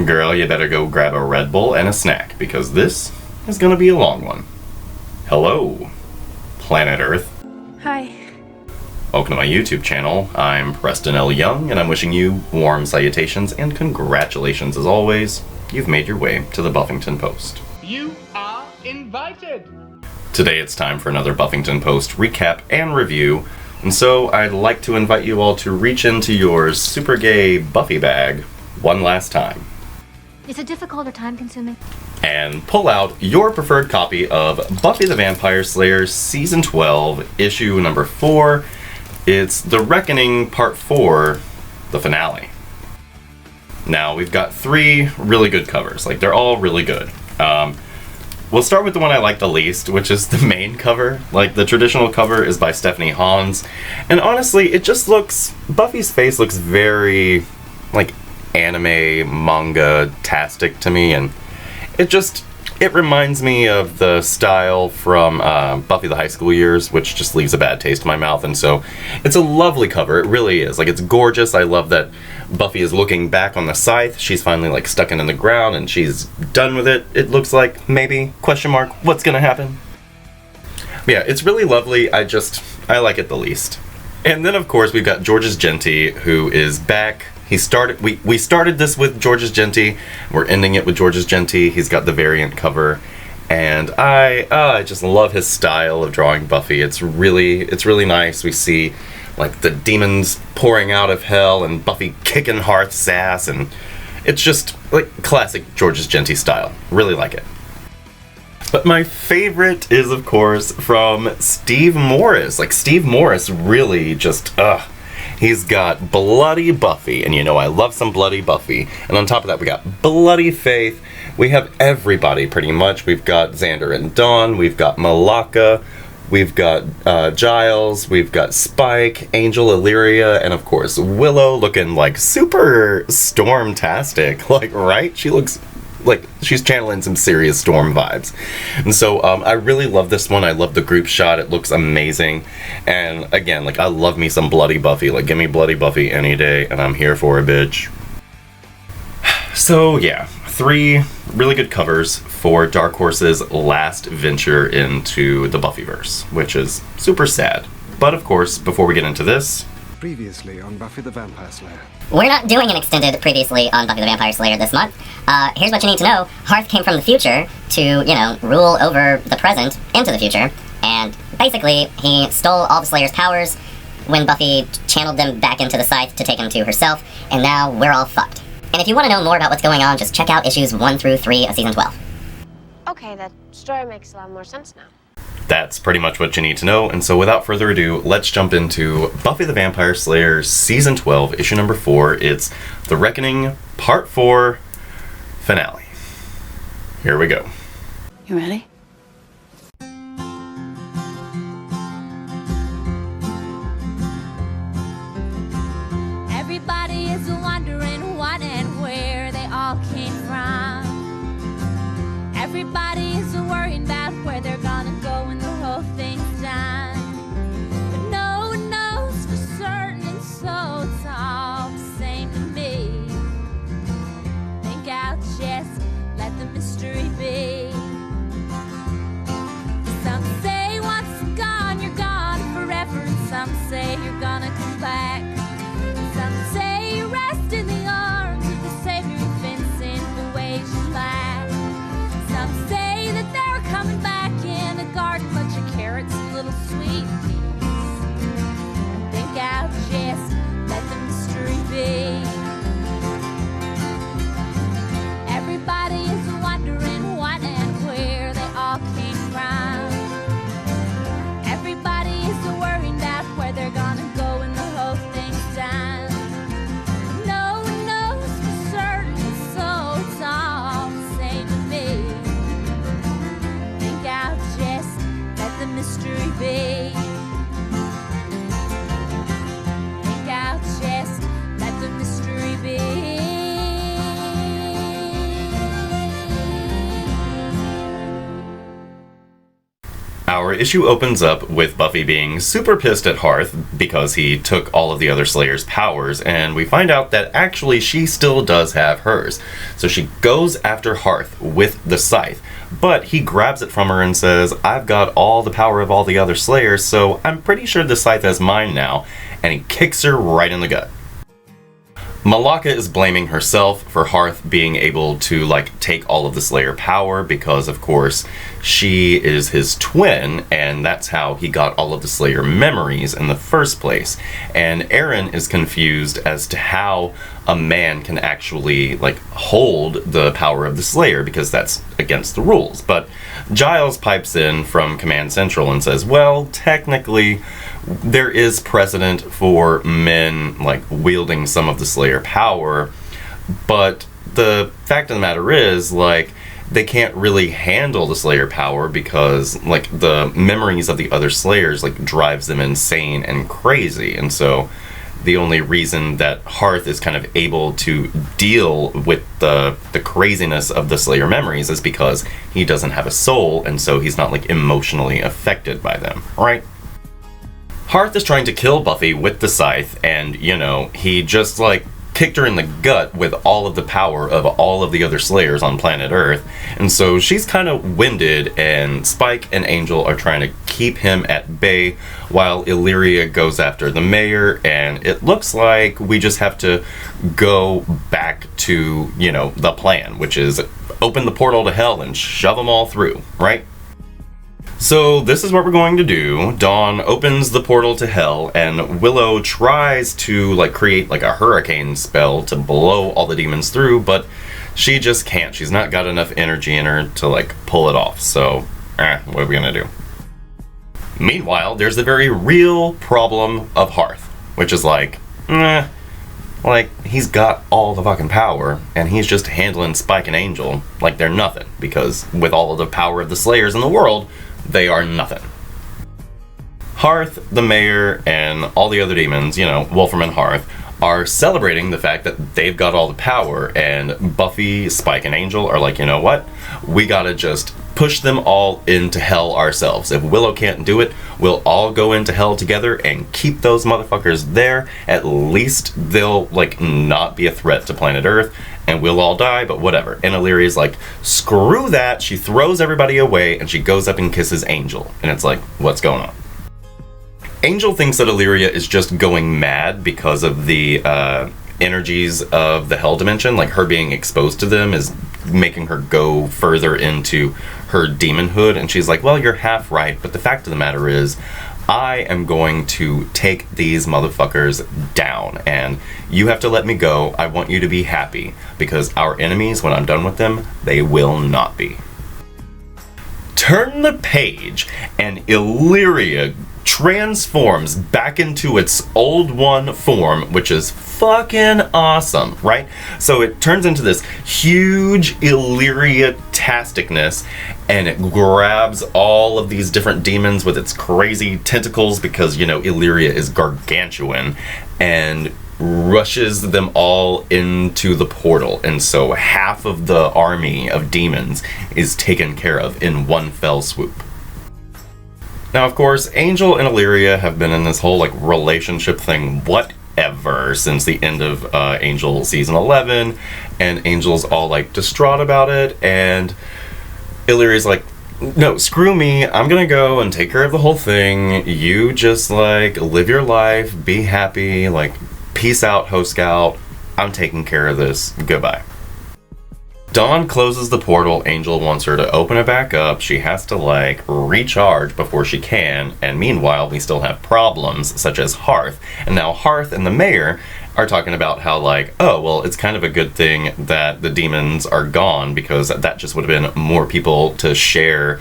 Girl, you better go grab a Red Bull and a snack, because this is gonna be a long one. Hello, planet Earth. Hi. Welcome to my YouTube channel. I'm Preston L. Young, and I'm wishing you warm salutations and congratulations as always. You've made your way to the Buffyngton Post. You are invited! Today it's time for another Buffyngton Post recap and review, and so I'd like to invite you all to reach into your super gay Buffy bag one last time. Is it difficult or time-consuming? And pull out your preferred copy of Buffy the Vampire Slayer Season 12, Issue number 4. It's The Reckoning Part 4, the finale. Now, we've got 3 really good covers. Like, they're all really good. We'll start with the one I like the least, which is the main cover. Like, the traditional cover is by Stephanie Hans. And honestly, it just looks... Buffy's face looks very, like, anime, manga-tastic to me, and it reminds me of the style from Buffy the High School Years, which just leaves a bad taste in my mouth, and so it's a lovely cover, it really is. Like, it's gorgeous. I love that Buffy is looking back on the scythe. She's finally, like, stuck in the ground, and she's done with it, it looks like, maybe, question mark, what's gonna happen? But yeah, it's really lovely. I like it the least. And then, of course, we've got Georges Jeanty, who is back. We started this with Georges Jeanty. We're ending it with Georges Jeanty. He's got the variant cover, and I just love his style of drawing Buffy. It's really nice. We see like the demons pouring out of hell and Buffy kicking Harth's ass, and it's just like classic Georges Jeanty style. Really like it. But my favorite is, of course, from Steve Morris. Like, Steve Morris really just he's got Bloody Buffy, and you know I love some Bloody Buffy. And on top of that, we got Bloody Faith. We have everybody, pretty much. We've got Xander and Dawn. We've got Malaka. We've got Giles. We've got Spike, Angel, Illyria, and of course Willow, looking like super Storm-tastic. Like, right? She looks like she's channeling some serious Storm vibes. And so I really love this one. I love the group shot. It looks amazing. And again, like, I love me some Bloody Buffy. Like, give me Bloody Buffy any day, and I'm here for it, bitch. So yeah, 3 really good covers for Dark Horse's last venture into the Buffyverse, which is super sad. But of course, before we get into this... Previously on Buffy the Vampire Slayer. We're not doing an extended previously on Buffy the Vampire Slayer this month. Here's what you need to know. Harth came from the future to, you know, rule over the present into the future. And basically, he stole all the Slayer's powers when Buffy channeled them back into the scythe to take them to herself. And now we're all fucked. And if you want to know more about what's going on, just check out issues 1 through 3 of Season 12. Okay, that story makes a lot more sense now. That's pretty much what you need to know, and so without further ado, let's jump into Buffy the Vampire Slayer Season 12, Issue number 4. It's The Reckoning, Part 4, finale. Here we go. You ready? Everybody is wondering what and where they all came from. Everybody is worrying about where they're gonna go when the whole thing's done. But no one knows for certain, and so it's all the same to me. Think I'll just let the mystery be. Some say once you're gone forever, and some say you're gonna come back. Some say you rest in the arms of the Savior who fits in the ways you lack. Some say that they're coming back in a garden, bunch of carrots and little sweet peas. I think I'll just let the mystery be. Everybody is wondering what Our issue opens up with Buffy being super pissed at Harth because he took all of the other Slayer's powers, and we find out that actually she still does have hers. So she goes after Harth with the scythe, but he grabs it from her and says, "I've got all the power of all the other Slayers, so I'm pretty sure the scythe is mine now," and he kicks her right in the gut. Malaka is blaming herself for Harth being able to, take all of the Slayer power because, of course, she is his twin, and that's how he got all of the Slayer memories in the first place. And Aaron is confused as to how a man can actually, hold the power of the Slayer, because that's against the rules. But Giles pipes in from Command Central and says, well, technically, there is precedent for men, wielding some of the Slayer power, but the fact of the matter is, they can't really handle the Slayer power because, the memories of the other Slayers, drives them insane and crazy, and so the only reason that Harth is kind of able to deal with the craziness of the Slayer memories is because he doesn't have a soul, and so he's not, emotionally affected by them, right? Harth is trying to kill Buffy with the scythe, and, he just, kicked her in the gut with all of the power of all of the other Slayers on planet Earth, and so she's kind of winded, and Spike and Angel are trying to keep him at bay while Illyria goes after the mayor, and it looks like we just have to go back to, the plan, which is open the portal to hell and shove them all through, right? So this is what we're going to do. Dawn opens the portal to hell, and Willow tries to create a hurricane spell to blow all the demons through, but she just can't. She's not got enough energy in her to pull it off. So, what are we gonna do? Meanwhile, there's the very real problem of Harth, which is he's got all the fucking power, and he's just handling Spike and Angel like they're nothing, because with all of the power of the Slayers in the world, they are nothing. Harth, the mayor, and all the other demons, Wolfram and Harth, are celebrating the fact that they've got all the power, and Buffy, Spike, and Angel are like, you know what? We gotta just push them all into hell ourselves. If Willow can't do it, we'll all go into hell together and keep those motherfuckers there. At least they'll, not be a threat to planet Earth, and we'll all die, but whatever. And Illyria's like, screw that. She throws everybody away, and she goes up and kisses Angel. And it's like, what's going on? Angel thinks that Illyria is just going mad because of the energies of the Hell Dimension. Her being exposed to them is making her go further into her demonhood. And she's like, well, you're half right, but the fact of the matter is, I am going to take these motherfuckers down, and you have to let me go. I want you to be happy, because our enemies, when I'm done with them, they will not be. Turn the page, and Illyria transforms back into its old one form, which is fucking awesome, right? So it turns into this huge Illyria-tasticness, and it grabs all of these different demons with its crazy tentacles, because, Illyria is gargantuan, and rushes them all into the portal, and so half of the army of demons is taken care of in one fell swoop. Now, of course, Angel and Illyria have been in this whole, relationship thing, whatever, since the end of Angel Season 11, and Angel's all, distraught about it, and Illyria's like, no, screw me, I'm gonna go and take care of the whole thing, you just, live your life, be happy, peace out, Ho Scout, I'm taking care of this, goodbye. Dawn closes the portal. Angel wants her to open it back up. She has to, recharge before she can, and meanwhile, we still have problems, such as Harth. And now Harth and the mayor are talking about how, oh, well, it's kind of a good thing that the demons are gone, because that just would have been more people to share,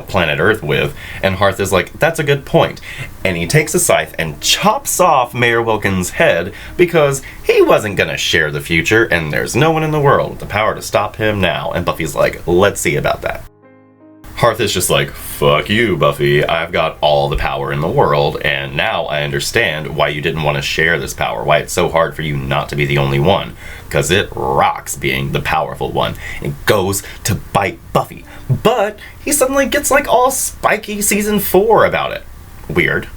planet Earth with. And Harth is like, that's a good point. And he takes a scythe and chops off Mayor Wilkins' head, because he wasn't gonna share the future, and there's no one in the world with the power to stop him now. And Buffy's like, let's see about that. Harth is just like, fuck you, Buffy. I've got all the power in the world, and now I understand why you didn't want to share this power, why it's so hard for you not to be the only one. Because it rocks being the powerful one. It goes to bite Buffy. But he suddenly gets like all spiky season 4 about it. Weird.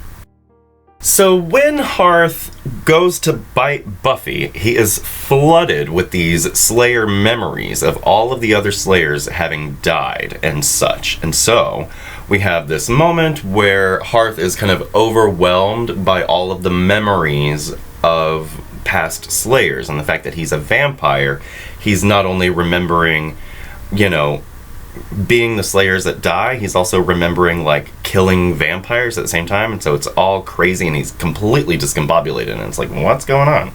So when Harth goes to bite Buffy, he is flooded with these Slayer memories of all of the other Slayers having died and such. And so we have this moment where Harth is kind of overwhelmed by all of the memories of past Slayers and the fact that he's a vampire. He's not only remembering, you know, being the Slayers that die, he's also remembering like killing vampires at the same time, and so it's all crazy and he's completely discombobulated, and it's like, what's going on?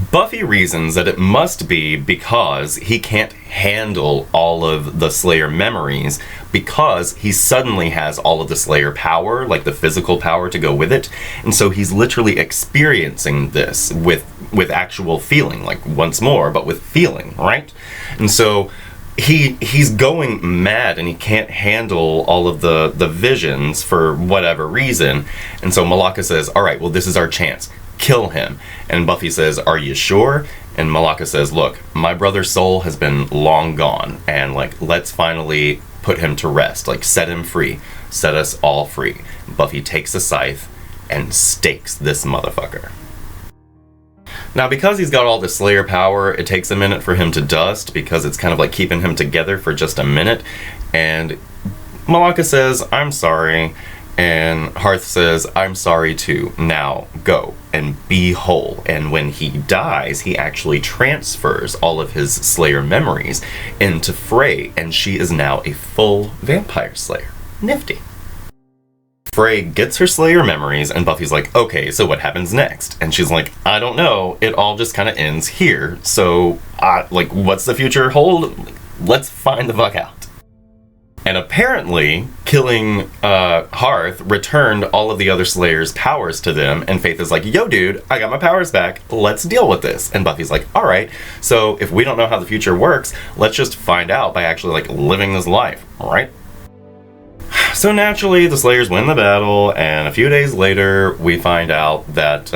Buffy reasons that it must be because he can't handle all of the Slayer memories because he suddenly has all of the Slayer power, like the physical power to go with it, and so he's literally experiencing this with actual feeling, like once more, but with feeling, right? And so he's going mad and he can't handle all of the visions for whatever reason. And so Malaka says, all right, well, this is our chance. Kill him. And Buffy says, are you sure? And Malaka says, look, my brother's soul has been long gone, and like, let's finally put him to rest. Like, set him free. Set us all free. Buffy takes a scythe and stakes this motherfucker. Now, because he's got all the Slayer power, it takes a minute for him to dust, because it's kind of like keeping him together for just a minute. And Malaka says, I'm sorry. And Harth says, I'm sorry too. Now, go and be whole. And when he dies, he actually transfers all of his Slayer memories into Frey, and she is now a full vampire Slayer. Nifty. Frey gets her Slayer memories, and Buffy's like, okay, so what happens next? And she's like, I don't know, it all just kind of ends here, so, like, what's the future hold? Let's find the fuck out. And apparently, killing Harth returned all of the other Slayers' powers to them, and Faith is like, yo dude, I got my powers back, let's deal with this. And Buffy's like, alright, so if we don't know how the future works, let's just find out by actually, like, living this life, alright? So naturally, the Slayers win the battle, and a few days later, we find out that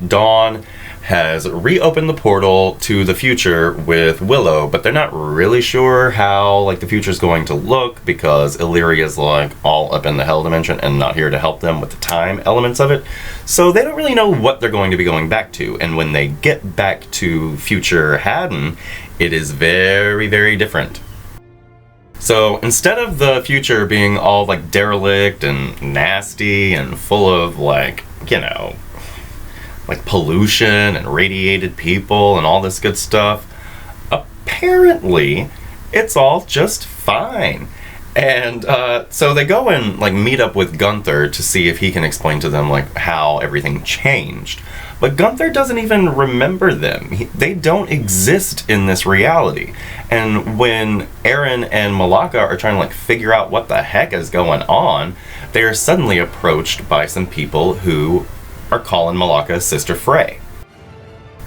Dawn has reopened the portal to the future with Willow, but they're not really sure how, like, the future's going to look, because Illyria's, like, all up in the Hell Dimension and not here to help them with the time elements of it. So they don't really know what they're going to be going back to, and when they get back to future Haddon, it is very, very different. So instead of the future being all like derelict and nasty and full of like, you know, like pollution and radiated people and all this good stuff, apparently it's all just fine. And so they go and like meet up with Gunther to see if he can explain to them like how everything changed. But Gunther doesn't even remember them. They don't exist in this reality. And when Aaron and Malaka are trying to like figure out what the heck is going on, they are suddenly approached by some people who are calling Malaka Sister Frey.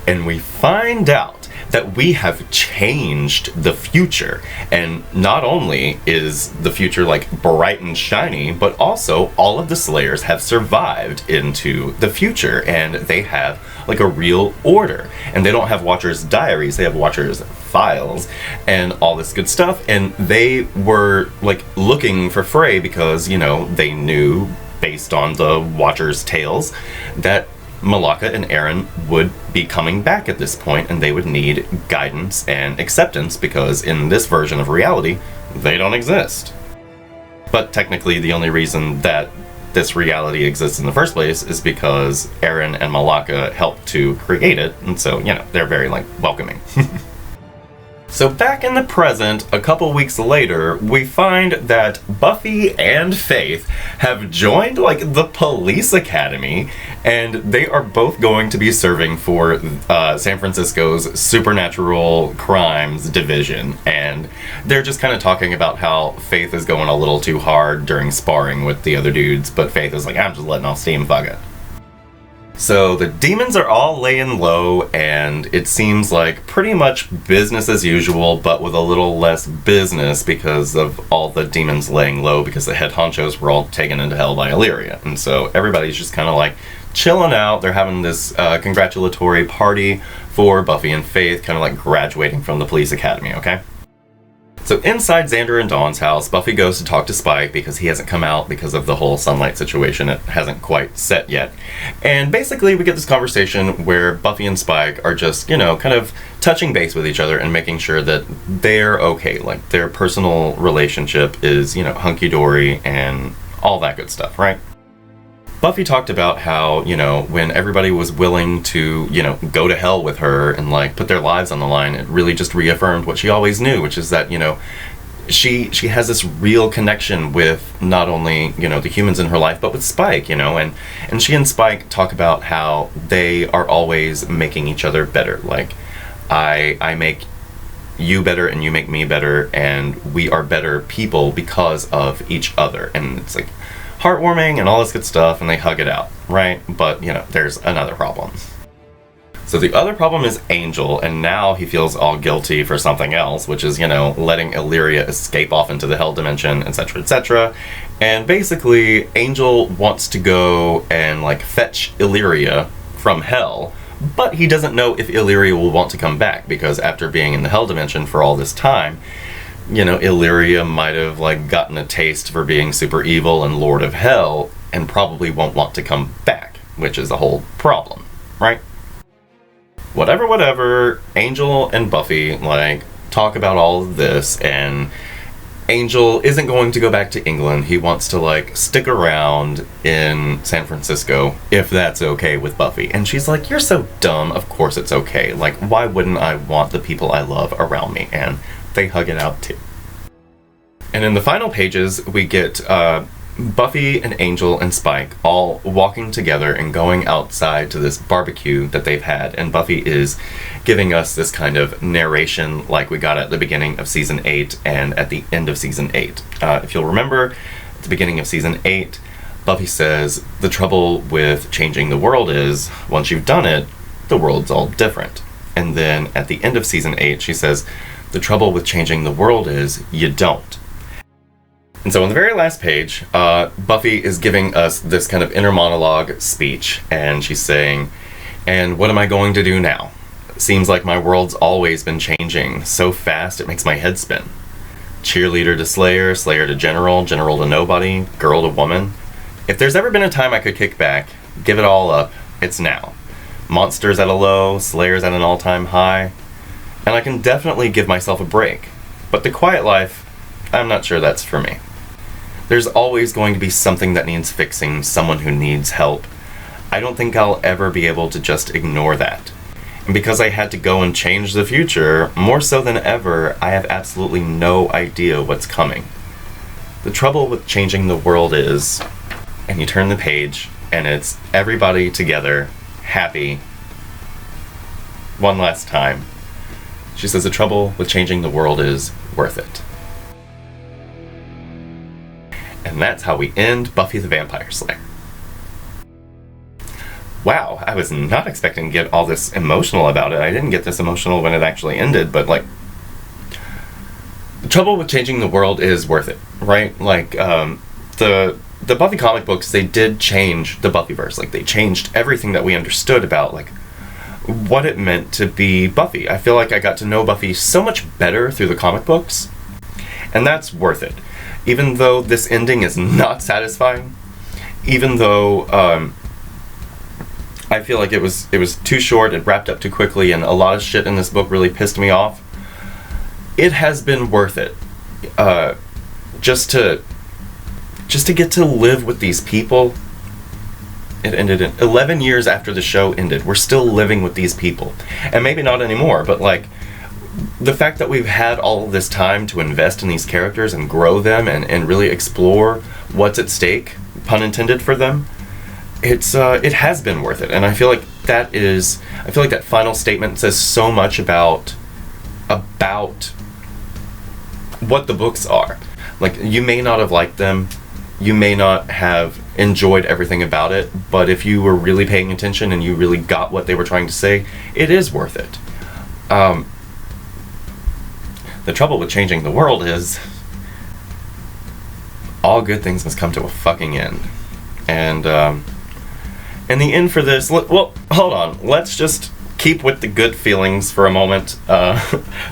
And we find out that we have changed the future. And not only is the future like bright and shiny, but also all of the Slayers have survived into the future, and they have like a real order. And they don't have Watchers' diaries, they have Watchers' files and all this good stuff. And they were like looking for Frey because, you know, they knew based on the Watchers' tales that Malaka and Aaron would be coming back at this point, and they would need guidance and acceptance because in this version of reality, they don't exist. But technically, the only reason that this reality exists in the first place is because Aaron and Malaka helped to create it, and so, you know, they're very, like, welcoming. So back in the present, a couple weeks later, we find that Buffy and Faith have joined, like, the police academy, and they are both going to be serving for San Francisco's Supernatural Crimes Division, and they're just kind of talking about how Faith is going a little too hard during sparring with the other dudes, but Faith is like, I'm just letting off steam, fuck it. So the demons are all laying low, and it seems like pretty much business as usual, but with a little less business because of all the demons laying low, because the head honchos were all taken into hell by Illyria. And so everybody's just kind of like chilling out. They're having this congratulatory party for Buffy and Faith, kind of like graduating from the police academy, okay? So inside Xander and Dawn's house, Buffy goes to talk to Spike because he hasn't come out because of the whole sunlight situation. It hasn't quite set yet. And basically we get this conversation where Buffy and Spike are just, kind of touching base with each other and making sure that they're okay. Like their personal relationship is, hunky-dory and all that good stuff, right? Buffy talked about how, when everybody was willing to, go to hell with her and, like, put their lives on the line, it really just reaffirmed what she always knew, which is that, she has this real connection with not only, the humans in her life, but with Spike, and she and Spike talk about how they are always making each other better. Like, I make you better and you make me better, and we are better people because of each other. And it's like heartwarming and all this good stuff, and they hug it out, right? But, there's another problem. So the other problem is Angel, and now he feels all guilty for something else, which is, letting Illyria escape off into the hell dimension, etc., etc. And basically, Angel wants to go and, like, fetch Illyria from hell, but he doesn't know if Illyria will want to come back, because after being in the hell dimension for all this time, Illyria might have, like, gotten a taste for being super evil and Lord of Hell, and probably won't want to come back, which is the whole problem, right? Whatever, Angel and Buffy, like, talk about all of this, and Angel isn't going to go back to England. He wants to, like, stick around in San Francisco, if that's okay with Buffy. And she's like, you're so dumb, of course it's okay. Like, why wouldn't I want the people I love around me? And they hug it out too. And in the final pages, we get Buffy and Angel and Spike all walking together and going outside to this barbecue that they've had. And Buffy is giving us this kind of narration like we got at the beginning of Season 8 and at the end of Season 8. If you'll remember, at the beginning of Season 8, Buffy says, the trouble with changing the world is, once you've done it, the world's all different. And then at the end of Season 8, she says, the trouble with changing the world is you don't. And so on the very last page, Buffy is giving us this kind of inner monologue speech, and she's saying, and what am I going to do now? Seems like my world's always been changing so fast it makes my head spin. Cheerleader to Slayer, Slayer to General, General to nobody, girl to woman. If there's ever been a time I could kick back, give it all up, it's now. Monsters at a low, Slayers at an all-time high. And I can definitely give myself a break. But the quiet life, I'm not sure that's for me. There's always going to be something that needs fixing, someone who needs help. I don't think I'll ever be able to just ignore that. And because I had to go and change the future, more so than ever, I have absolutely no idea what's coming. The trouble with changing the world is, and you turn the page, and it's everybody together, happy, one last time. She says the trouble with changing the world is worth it. And that's how we end Buffy the Vampire Slayer. Wow, I was not expecting to get all this emotional about it. I didn't get this emotional when it actually ended, but, like, the trouble with changing the world is worth it, right? Like, the Buffy comic books, they did change the Buffyverse. Like, they changed everything that we understood about, like, what it meant to be Buffy. I feel like I got to know Buffy so much better through the comic books, and that's worth it. Even though this ending is not satisfying, even though I feel like it was too short, it wrapped up too quickly, and a lot of shit in this book really pissed me off, it has been worth it. Just to get to live with these people. It ended in 11 years after the show ended. We're still living with these people. And maybe not anymore, but, like, the fact that we've had all of this time to invest in these characters and grow them and really explore what's at stake, pun intended, for them, it has been worth it. And I feel like that final statement says so much about what the books are. Like, you may not have liked them, you may not have enjoyed everything about it, but if you were really paying attention and you really got what they were trying to say, it is worth it. The trouble with changing the world is all good things must come to a fucking end. And the end for this, well, hold on, let's just keep with the good feelings for a moment.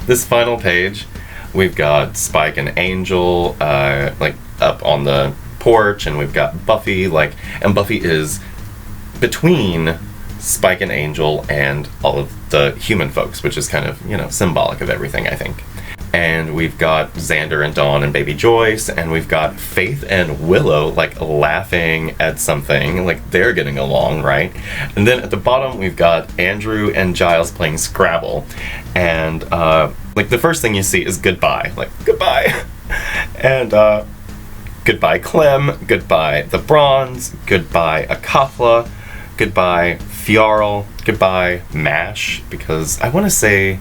This final page, we've got Spike and Angel, like, up on the porch, and we've got Buffy, and Buffy is between Spike and Angel and all of the human folks, which is kind of, symbolic of everything, I think. And we've got Xander and Dawn and Baby Joyce, and we've got Faith and Willow, laughing at something, they're getting along, right? And then at the bottom, we've got Andrew and Giles playing Scrabble, and, the first thing you see is goodbye, goodbye, and, goodbye Clem, goodbye the Bronze, goodbye Akafla, goodbye Fjarl, goodbye Mash, because I want to say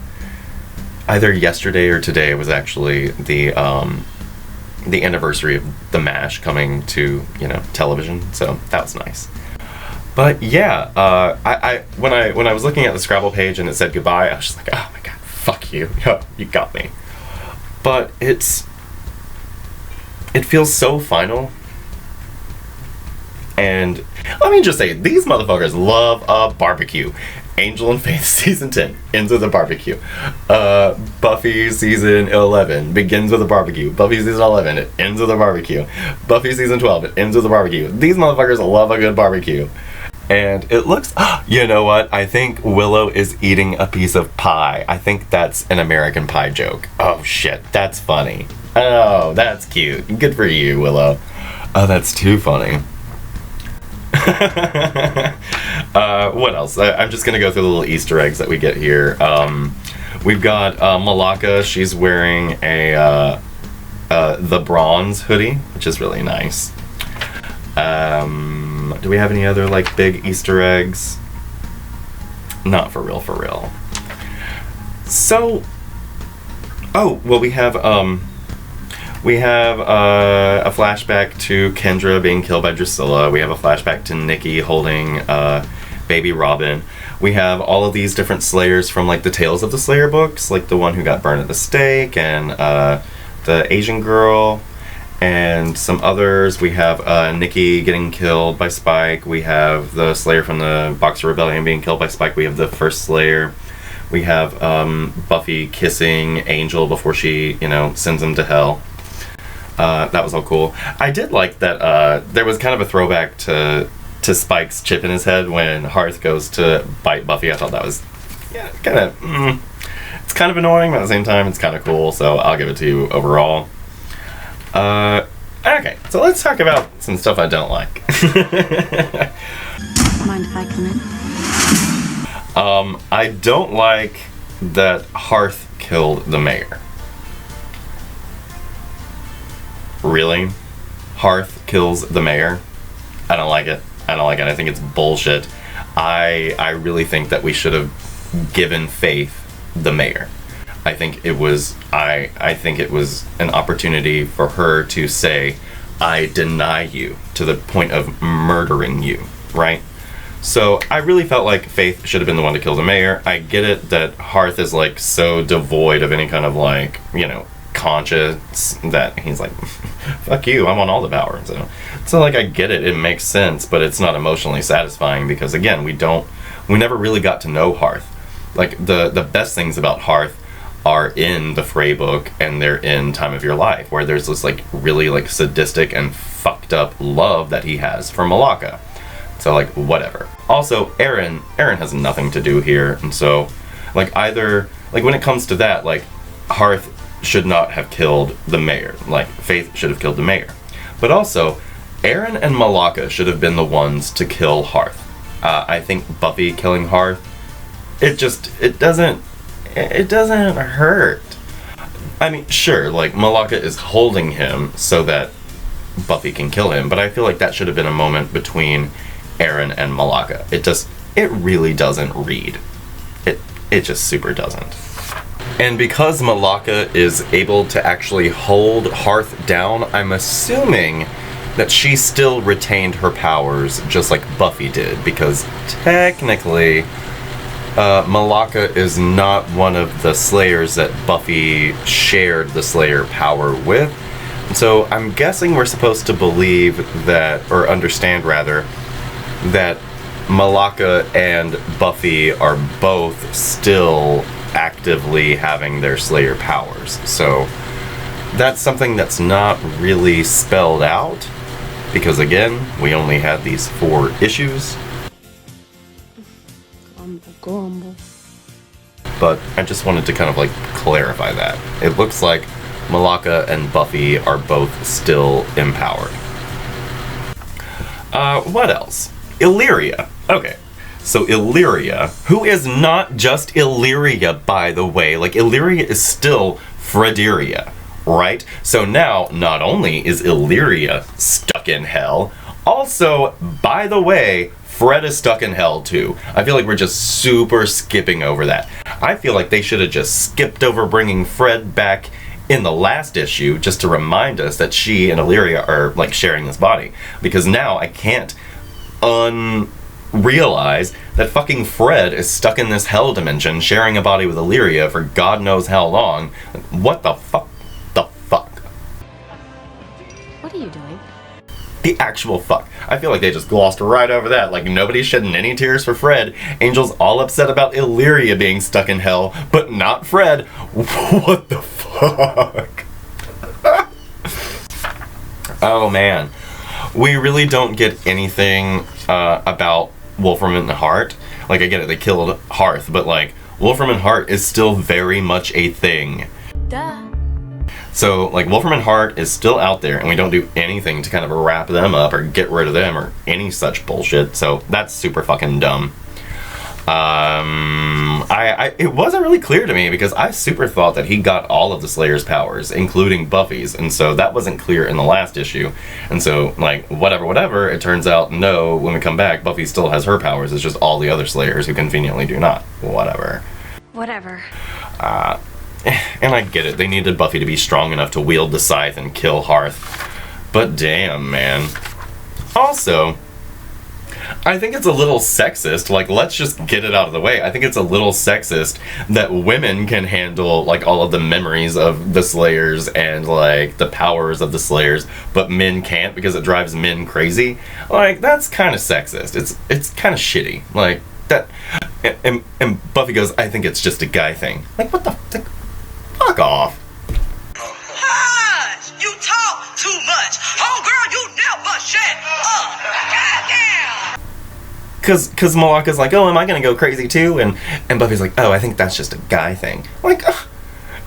either yesterday or today was actually the anniversary of the MASH coming to, television, so that was nice. But yeah, when I was looking at the Scrabble page and it said goodbye, I was just like, oh my god, fuck you, you got me. But it feels so final. And let me just say, these motherfuckers love a barbecue. Angel and Faith season 10 ends with a barbecue. Buffy season 11 begins with a barbecue. Buffy season 11, it ends with a barbecue. Buffy season 12, it ends with a barbecue. These motherfuckers love a good barbecue. And it looks, you know what? I think Willow is eating a piece of pie. I think that's an American Pie joke. Oh shit, that's funny. Oh, that's cute. Good for you, Willow. Oh, that's too funny. What else? I'm just gonna go through the little Easter eggs that we get here. We've got Malaka. She's wearing a the Bronze hoodie, which is really nice. Do we have any other big Easter eggs? Not for real, for real. So, oh well, we have a flashback to Kendra being killed by Drusilla. We have a flashback to Nikki holding baby Robin. We have all of these different Slayers from the Tales of the Slayer books, the one who got burned at the stake, and the Asian girl, and some others. We have Nikki getting killed by Spike. We have the Slayer from the Boxer Rebellion being killed by Spike. We have the first Slayer. We have Buffy kissing Angel before she, sends him to hell. That was all cool. I did like that there was kind of a throwback to Spike's chip in his head when Harth goes to bite Buffy. I thought that was, kind of, it's kind of annoying, but at the same time, it's kind of cool, so I'll give it to you overall. Okay, so let's talk about some stuff I don't like. Mind if I come in? I don't like that Harth killed the mayor. Really? Harth kills the mayor? I don't like it. I think it's bullshit. I really think that we should have given Faith the mayor. I think it was an opportunity for her to say, I deny you, to the point of murdering you, right? So I really felt like Faith should have been the one to kill the mayor. I get it that Harth is so devoid of any kind of conscience that he's fuck you, I'm on all the power. So I get it, it makes sense, but it's not emotionally satisfying because again, we never really got to know Harth. The best things about Harth are in the Frey book and they're in Time of Your Life, where there's this really sadistic and fucked up love that he has for Malaka. So whatever. Also, Aaron has nothing to do here, and so either when it comes to that, Harth should not have killed the mayor. Faith should have killed the mayor. But also, Aaron and Malaka should have been the ones to kill Harth. I think Buffy killing Harth, it doesn't hurt. I mean, sure, Malaka is holding him so that Buffy can kill him, but I feel that should have been a moment between Aaron and Malaka. It really doesn't read. It just super doesn't. And because Malaka is able to actually hold Harth down, I'm assuming that she still retained her powers just like Buffy did, because technically Malaka is not one of the Slayers that Buffy shared the Slayer power with. So I'm guessing we're supposed to believe that, or understand rather, that Malaka and Buffy are both still actively having their Slayer powers. So that's something that's not really spelled out, because again, we only had these 4 issues. But I just wanted to kind of like clarify that. It looks like Malaka and Buffy are both still empowered. What else? Illyria. Okay. So Illyria, who is not just Illyria, by the way. Like, Illyria is still Frederia, right? So now, not only is Illyria stuck in hell, also, by the way, Fred is stuck in hell too. I feel like we're just super skipping over that. I feel like they should have just skipped over bringing Fred back in the last issue just to remind us that she and Illyria are like sharing this body. Because now I can't realize that fucking Fred is stuck in this hell dimension sharing a body with Illyria for God knows how long. What the fuck? What are you doing? The actual fuck. I feel like they just glossed right over that. Like, nobody's shedding any tears for Fred. Angel's all upset about Illyria being stuck in hell, but not Fred. What the fuck? Oh man. We really don't get anything about Wolfram and Hart. Like, I get it, they killed Harth, but like, Wolfram and Hart is still very much a thing. Duh. So, like, Wolfram and Hart is still out there, and we don't do anything to kind of wrap them up or get rid of them or any such bullshit. So that's super fucking dumb. It wasn't really clear to me, because I super thought that he got all of the Slayer's powers, including Buffy's, and so that wasn't clear in the last issue. And so, like, whatever, it turns out, no, when we come back, Buffy still has her powers. It's just all the other Slayers who conveniently do not. Whatever. And I get it, they needed Buffy to be strong enough to wield the scythe and kill Harth. But damn, man. Also, I think it's a little sexist, like, let's just get it out of the way. I think it's a little sexist that women can handle, like, all of the memories of the Slayers and, like, the powers of the Slayers, but men can't because it drives men crazy. Like, that's kind of sexist. It's kind of shitty. Like, that... And Buffy goes, I think it's just a guy thing. Like, what the... Like, fuck off. Hush! You talk too much. Homegirl, you never shut up. Goddamn! Cause Malaka's like, oh, am I gonna go crazy too? And Buffy's like, oh, I think that's just a guy thing. Like,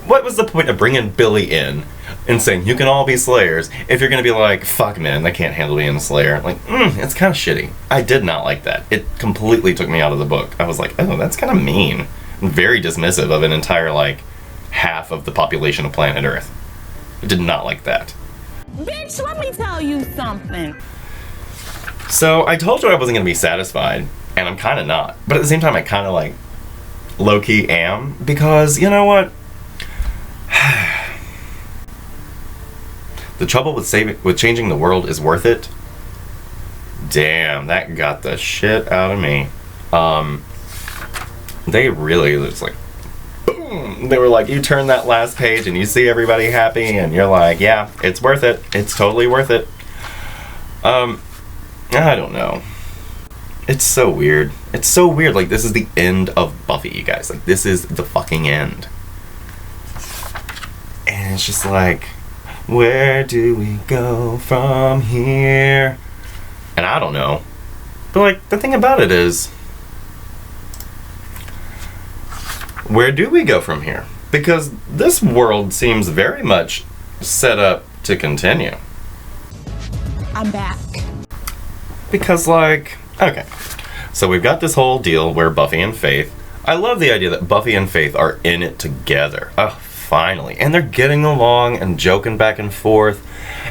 what was the point of bringing Billy in and saying you can all be Slayers if you're gonna be like, fuck men, they can't handle being a Slayer? Like, it's kind of shitty. I did not like that. It completely took me out of the book. I was like, oh, that's kind of mean. Very dismissive of an entire, like, half of the population of planet Earth. I did not like that. Bitch, let me tell you something. So I told you I wasn't going to be satisfied, and I'm kind of not. But at the same time, I kind of, like, low-key am, because, you know what? The trouble with changing the world is worth it. Damn, that got the shit out of me. They really, it's like, they were like, you turn that last page and you see everybody happy and you're like, yeah, it's worth it. It's totally worth it. I don't know. It's so weird. It's so weird. Like, this is the end of Buffy, you guys. Like, this is the fucking end. And it's just like, where do we go from here? And I don't know. But, like, the thing about it is, where do we go from here? Because this world seems very much set up to continue. I'm back. Because, like, okay. So we've got this whole deal where Buffy and Faith, I love the idea that Buffy and Faith are in it together. Oh, finally. And they're getting along and joking back and forth.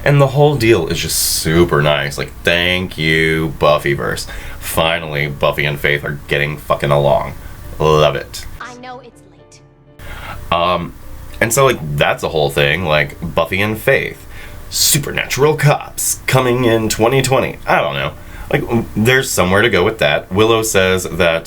And the whole deal is just super nice. Like, thank you, Buffyverse. Finally, Buffy and Faith are getting fucking along. Love it. I know it's late. And so, like, that's a whole thing. Like, Buffy and Faith. supernatural cops coming in 2020. I don't know. Like, there's somewhere to go with that. Willow says that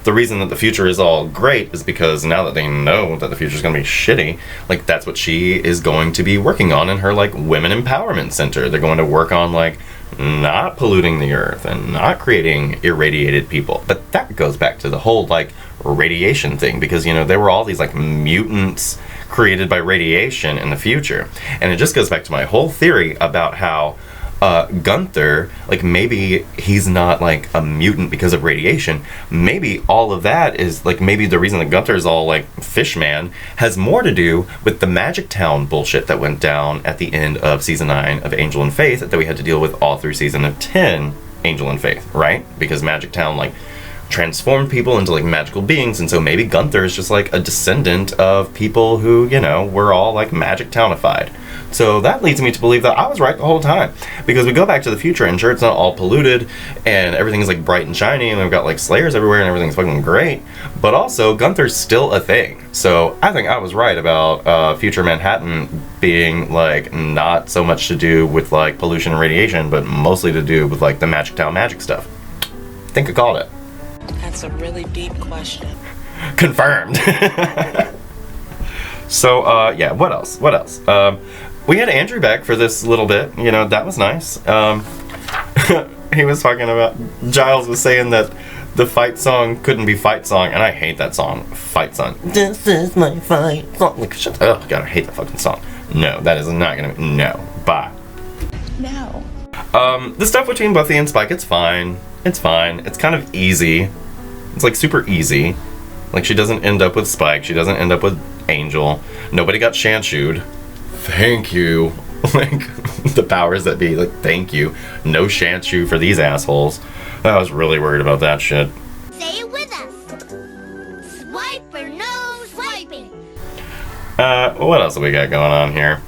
the reason that the future is all great is because now that they know that the future is going to be shitty, like, that's what she is going to be working on in her, like, women empowerment center. They're going to work on, like, not polluting the earth and not creating irradiated people. But that goes back to the whole, like, radiation thing, because, you know, there were all these, like, mutants created by radiation in the future. And it just goes back to my whole theory about how Gunther, like, maybe he's not, like, a mutant because of radiation. Maybe all of that is, like, maybe the reason that Gunther's all, like, Fishman has more to do with the Magic Town bullshit that went down at the end of Season 9 of Angel and Faith that we had to deal with all through Season of 10 Angel and Faith, right? Because Magic Town, like, transformed people into, like, magical beings, and so maybe Gunther is just, like, a descendant of people who, you know, were all, like, Magic Townified. So that leads me to believe that I was right the whole time. Because we go back to the future, and sure, it's not all polluted, and everything's, like, bright and shiny, and we've got, like, slayers everywhere, and everything's fucking great. But also, Gunther's still a thing. So I think I was right about future Manhattan being, like, not so much to do with, like, pollution and radiation, but mostly to do with, like, the Magic Town magic stuff. I think I called it. That's a really deep question. Confirmed. So, yeah, what else? We had Andrew back for this little bit. You know, that was nice. He was talking about, Giles was saying that the fight song couldn't be fight song, and I hate that song, fight song. This is my fight song. Like, shut up. Oh, God, I hate that fucking song. No, that is not gonna, no, bye. No. The stuff between Buffy and Spike, it's fine. It's fine. It's kind of easy. It's, like, super easy. Like, she doesn't end up with Spike. She doesn't end up with Angel. Nobody got shanshued. Thank you. Like, the powers that be, like, thank you. No shanshu for these assholes. I was really worried about that shit. Say it with us. Swipe or no swiping. What else have we got going on here?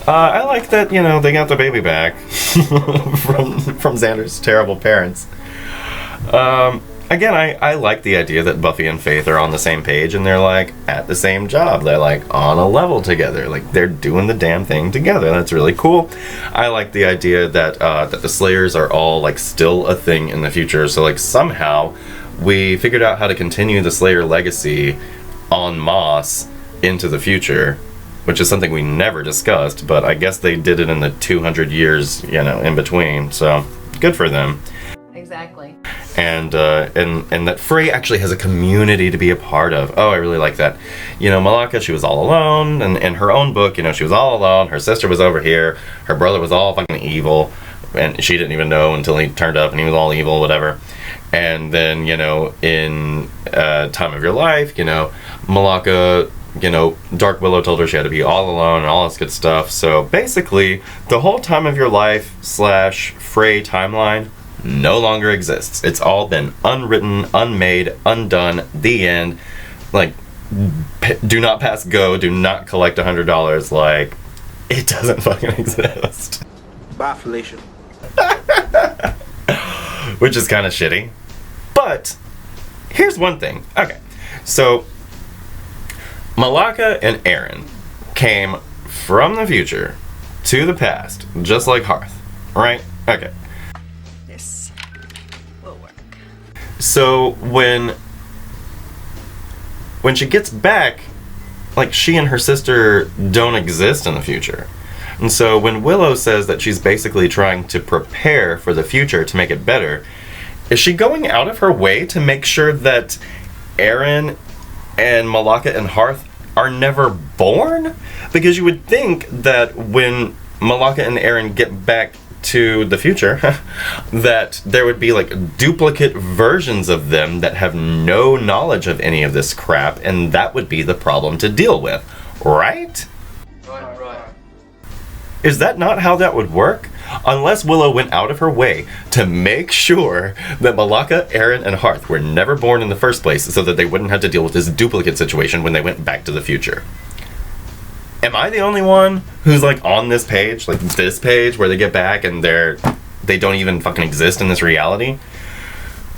I like that, you know, they got the baby back from Xander's terrible parents. Again, I like the idea that Buffy and Faith are on the same page and they're, like, at the same job. They're, like, on a level together. Like, they're doing the damn thing together. That's really cool. I like the idea that that the Slayers are all, like, still a thing in the future. So, like, somehow we figured out how to continue the Slayer legacy en masse into the future, which is something we never discussed, but I guess they did it in the 200 years, you know, in between. So, good for them. Exactly. And that Frey actually has a community to be a part of. Oh, I really like that. You know, Malaka, she was all alone, and in her own book, you know, she was all alone. Her sister was over here. Her brother was all fucking evil, and she didn't even know until he turned up and he was all evil, whatever. And then, you know, in Time of Your Life, you know, Malaka, you know, Dark Willow told her she had to be all alone and all this good stuff. So basically, the whole Time of Your Life / Frey timeline no longer exists. It's all been unwritten, unmade, undone, the end. Like, do not pass go, do not collect $100. Like, it doesn't fucking exist. Bye, Felicia. Which is kind of shitty. But, here's one thing. Okay, so, Malaka and Aaron came from the future to the past, just like Harth, right? Okay. So when she gets back, like, she and her sister don't exist in the future. And so when Willow says that she's basically trying to prepare for the future to make it better, is she going out of her way to make sure that Aaron and Malaka and Harth are never born? Because you would think that when Malaka and Aaron get back to the future, that there would be, like, duplicate versions of them that have no knowledge of any of this crap, and that would be the problem to deal with, right? Right. Is that not how that would work? Unless Willow went out of her way to make sure that Malaka, Aaron, and Harth were never born in the first place so that they wouldn't have to deal with this duplicate situation when they went back to the future. Am I the only one who's, like, on this page, like this page where they get back and they don't even fucking exist in this reality?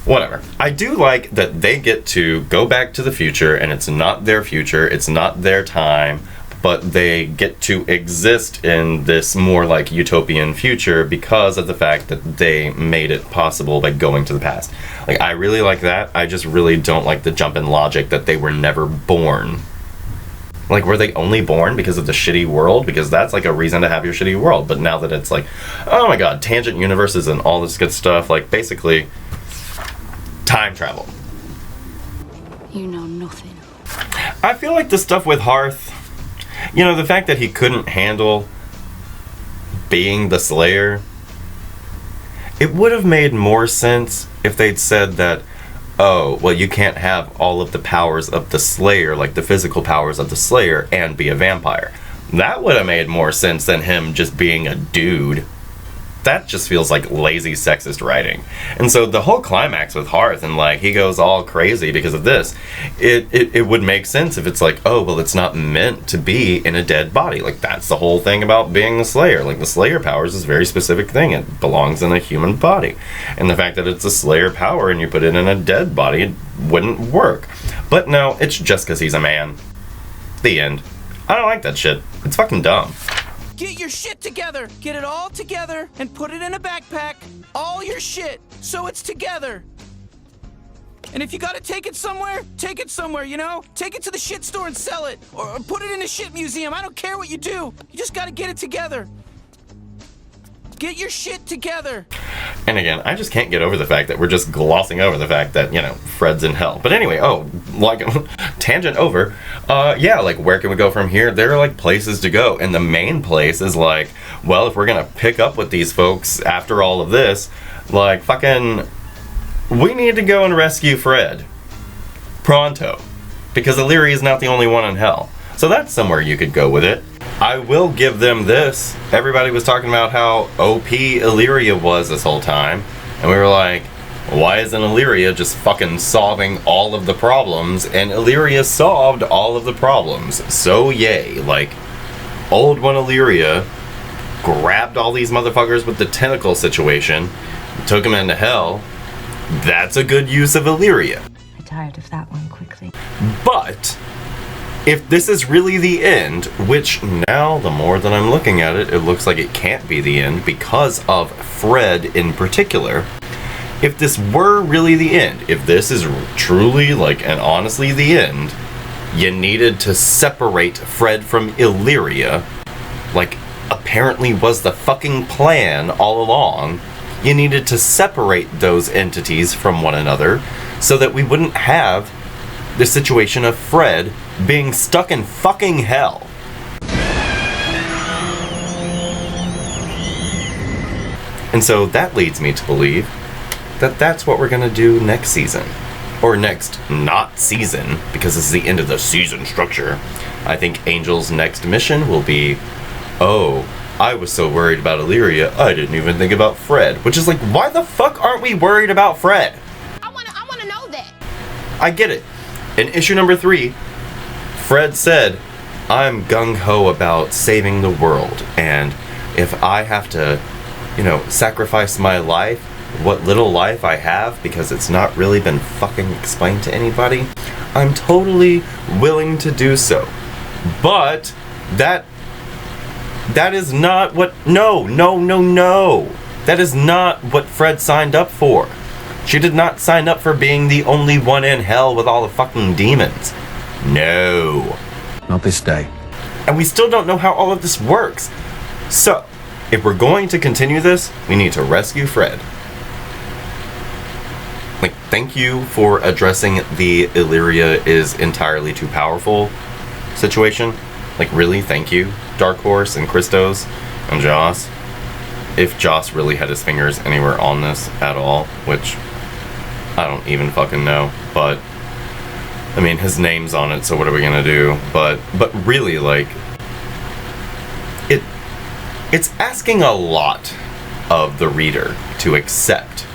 Whatever. I do like that they get to go back to the future and it's not their future, it's not their time, but they get to exist in this more like utopian future because of the fact that they made it possible by going to the past. Like, I really like that. I just really don't like the jump in logic that they were never born. Like, were they only born because of the shitty world? Because that's like a reason to have your shitty world. But now that it's like, oh my god, tangent universes and all this good stuff, like basically time travel. You know nothing. I feel like the stuff with Harth, you know, the fact that he couldn't handle being the Slayer, it would have made more sense if they'd said that, oh, well, you can't have all of the powers of the Slayer, like the physical powers of the Slayer, and be a vampire. That would have made more sense than him just being a dude. That just feels like lazy sexist writing. And so the whole climax with Harth, and like he goes all crazy because of this, it would make sense if it's like, oh, well, it's not meant to be in a dead body. Like, that's the whole thing about being the Slayer. Like, the Slayer powers is a very specific thing. It belongs in a human body. And the fact that it's a Slayer power and you put it in a dead body, it wouldn't work. But no, it's just because he's a man. The end. I don't like that shit. It's fucking dumb. Get your shit together. Get it all together and put it in a backpack. All your shit, so it's together. And if you gotta take it somewhere, you know? Take it to the shit store and sell it. Or put it in a shit museum. I don't care what you do. You just gotta get it together. Get your shit together. And again, I just can't get over the fact that we're just glossing over the fact that, you know, Fred's in hell. But anyway, like, tangent over. Yeah, like, where can we go from here? There are, like, places to go. And the main place is, like, well, if we're gonna pick up with these folks after all of this, like, fucking, we need to go and rescue Fred. Pronto. Because Illyria is not the only one in hell. So that's somewhere you could go with it. I will give them this. Everybody was talking about how OP Illyria was this whole time. And we were like, why isn't Illyria just fucking solving all of the problems? And Illyria solved all of the problems. So yay. Like, old one Illyria grabbed all these motherfuckers with the tentacle situation, took them into hell. That's a good use of Illyria. I tired of that one quickly. But if this is really the end, which now, the more that I'm looking at it, it looks like it can't be the end because of Fred in particular. If this were really the end, if this is truly, like, and honestly the end, you needed to separate Fred from Illyria, like, apparently was the fucking plan all along. You needed to separate those entities from one another so that we wouldn't have the situation of Fred being stuck in fucking hell. And so that leads me to believe that that's what we're gonna do next season. Or next not season, because this is the end of the season structure. I think Angel's next mission will be, oh, I was so worried about Illyria, I didn't even think about Fred. Which is like, why the fuck aren't we worried about Fred? I wanna know that. I get it. In issue number 3, Fred said, I'm gung-ho about saving the world, and if I have to, you know, sacrifice my life, what little life I have, because it's not really been fucking explained to anybody, I'm totally willing to do so. But that is not what, no. That is not what Fred signed up for. She did not sign up for being the only one in hell with all the fucking demons. No. Not this day. And we still don't know how all of this works. So, if we're going to continue this, we need to rescue Fred. Like, thank you for addressing the Illyria is entirely too powerful situation. Like, really, thank you, Dark Horse and Christos and Joss. If Joss really had his fingers anywhere on this at all, which I don't even fucking know, but I mean, his name's on it, so what are we gonna do? But really, like, it's asking a lot of the reader to accept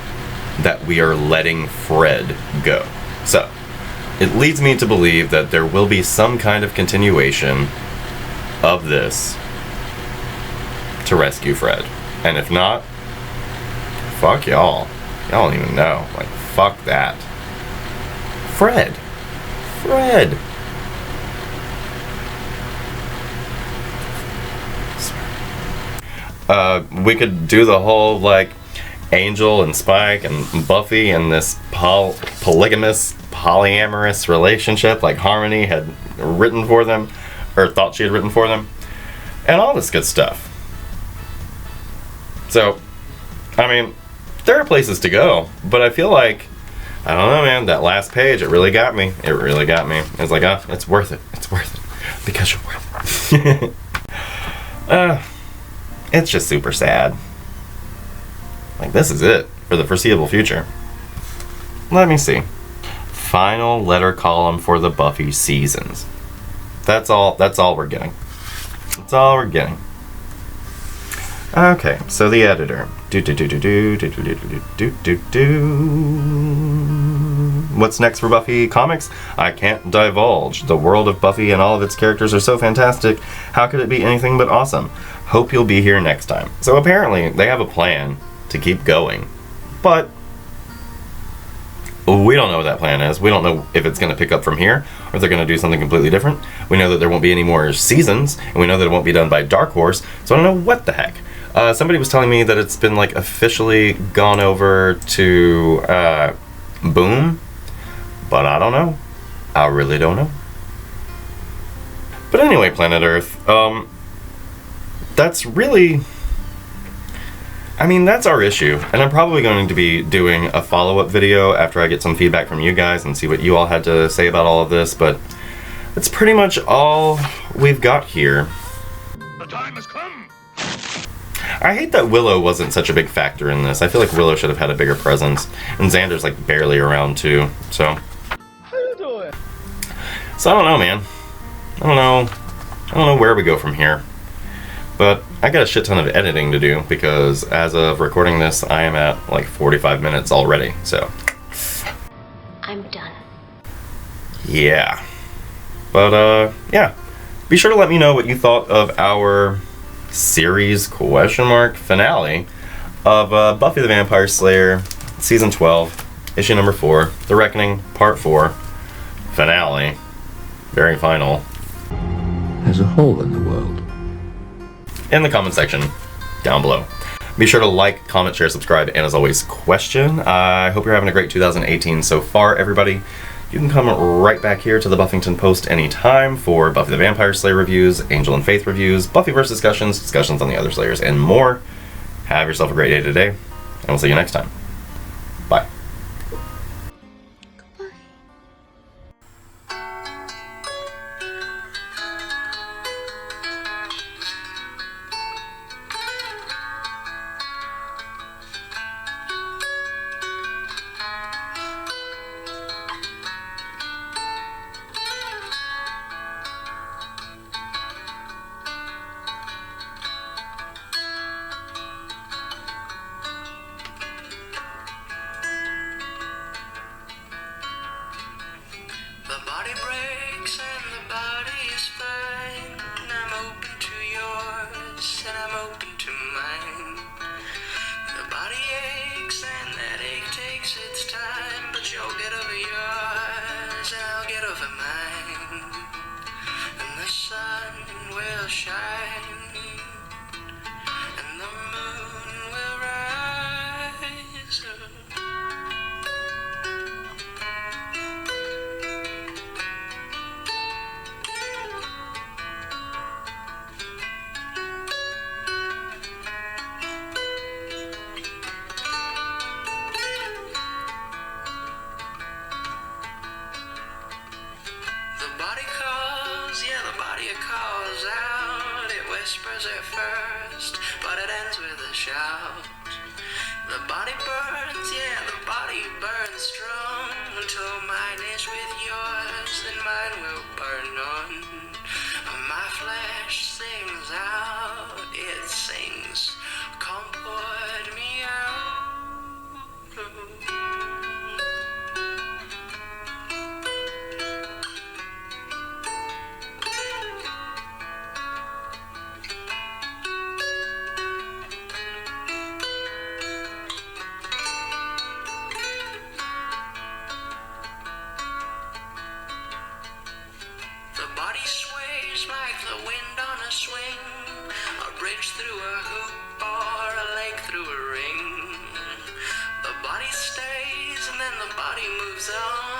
that we are letting Fred go. So, it leads me to believe that there will be some kind of continuation of this to rescue Fred. And if not, fuck y'all. Y'all don't even know. Like, fuck that. Fred. We could do the whole, like, Angel and Spike and Buffy and this polygamous, polyamorous relationship like Harmony had written for them, or thought she had written for them, and all this good stuff. So, I mean, there are places to go, but I feel like, I don't know, man, that last page, it really got me. It really got me. It's like, it's worth it. It's worth it. Because you're worth it. It's just super sad. Like, this is it for the foreseeable future. Let me see. Final letter column for the Buffy seasons. That's all we're getting. That's all we're getting. Okay, so the editor. What's next for Buffy comics? I can't divulge. The world of Buffy and all of its characters are so fantastic. How could it be anything but awesome? Hope you'll be here next time. So apparently they have a plan to keep going, but we don't know what that plan is. We don't know if it's going to pick up from here or if they're going to do something completely different. We know that there won't be any more seasons, and we know that it won't be done by Dark Horse, so I don't know what the heck. Somebody was telling me that it's been like officially gone over to Boom, but I don't know. I really don't know. But anyway, Planet Earth, that's really, I mean, that's our issue, and I'm probably going to be doing a follow-up video after I get some feedback from you guys and see what you all had to say about all of this, but that's pretty much all we've got here. The time has come! I hate that Willow wasn't such a big factor in this. I feel like Willow should have had a bigger presence, and Xander's like barely around too, so. How you doing? So I don't know, man. I don't know where we go from here. But I got a shit ton of editing to do because as of recording this, I am at like 45 minutes already, so. I'm done. Yeah. But, yeah. Be sure to let me know what you thought of our series finale of Buffy the Vampire Slayer, Season 12, Issue number 4, The Reckoning, Part 4, finale. Very final. There's a hole in the world. In the comment section down below. Be sure to like, comment, share, subscribe, and as always, question. I hope you're having a great 2018 so far, everybody. You can come right back here to the Buffyngton Post anytime for Buffy the Vampire Slayer reviews, Angel and Faith reviews, Buffyverse discussions on the other Slayers, and more. Have yourself a great day today, and we'll see you next time. Bye. The body breaks and the body is fine. I'm open to yours and I'm open to mine. The body aches and that ache takes its time, but you'll get over yours and I'll get over mine. And the sun will shine and the moon will rise. It calls out, it whispers at first, but it ends with a shout. The body burns, yeah, the body burns strong, until mine is with yours, then mine will burn on. My flesh sings out, it sings, come put me out. The body sways like the wind on a swing. A bridge through a hoop or a lake through a ring. The body stays and then the body moves on.